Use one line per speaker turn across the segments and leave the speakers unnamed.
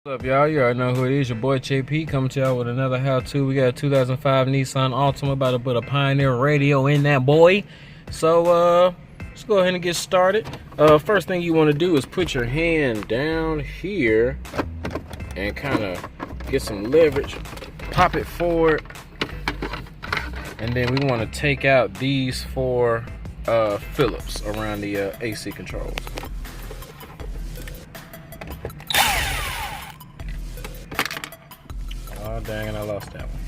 What's up, y'all? You already know who it is. Your boy JP coming to y'all with another how-to. We got a 2005 Nissan Altima, about to put a Pioneer radio in that boy. So let's go ahead and get started. First thing you want to do is put your hand down here and kind of get some leverage. Pop it forward, and then we want to take out these four Phillips around the AC controls. Oh, dang it, I lost that one.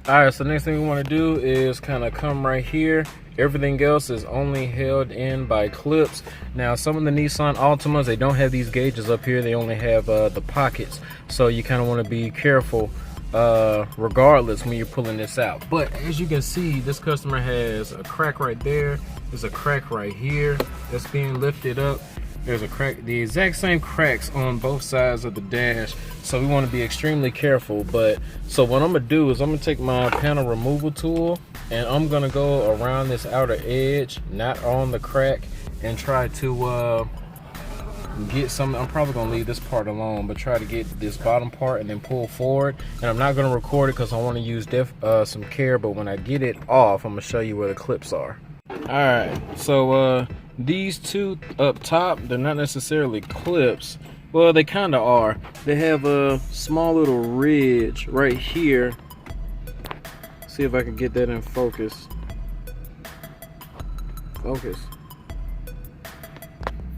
Alright, so next thing we want to do is kind of come right here. Everything else is only held in by clips. Now, some of the Nissan Altimas, they don't have these gauges up here. They only have the pockets. So you kind of want to be careful regardless when you're pulling this out. But as you can see, this customer has a crack right there. There's a crack right here that's being lifted up. There's a crack, the exact same cracks on both sides of the dash, so we want to be extremely careful. But so what I'm gonna do is I'm gonna take my panel removal tool and I'm gonna go around this outer edge, not on the crack, and try to get some. I'm probably gonna leave this part alone, but try to get this bottom part and then pull forward. And I'm not gonna record it because I want to use some care, but when I get it off, I'm gonna show you where the clips are. Alright, so these two up top, they're not necessarily clips. Well, they kind of are. They have a small little ridge right here. See if I can get that in focus. Focus.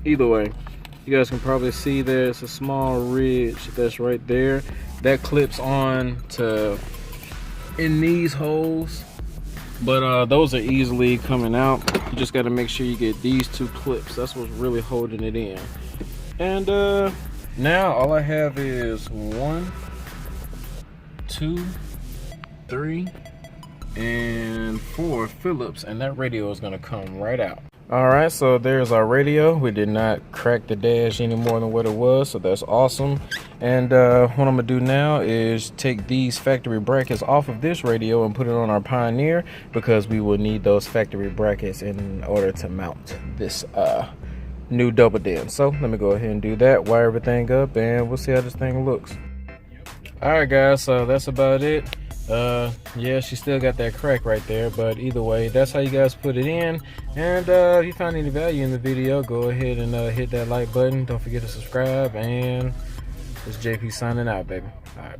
Either way, you guys can probably see there's a small ridge that's right there. That clips on to in these holes. But those are easily coming out. You just got to make sure you get these two clips. That's what's really holding it in. And now all I have is 1, 2, 3, and 4 Phillips, and that radio is going to come right out. Alright, so there's our radio. We did not crack the dash any more than what it was, so that's awesome. And what I'm gonna do now is take these factory brackets off of this radio and put it on our Pioneer, because we will need those factory brackets in order to mount this new double den. So let me go ahead and do that, wire everything up, and we'll see how this thing looks. Alright guys, so that's about it. Yeah, she still got that crack right there, but either way, that's how you guys put it in. And if you found any value in the video, go ahead and hit that like button. Don't forget to subscribe, and it's JP signing out, baby. All right.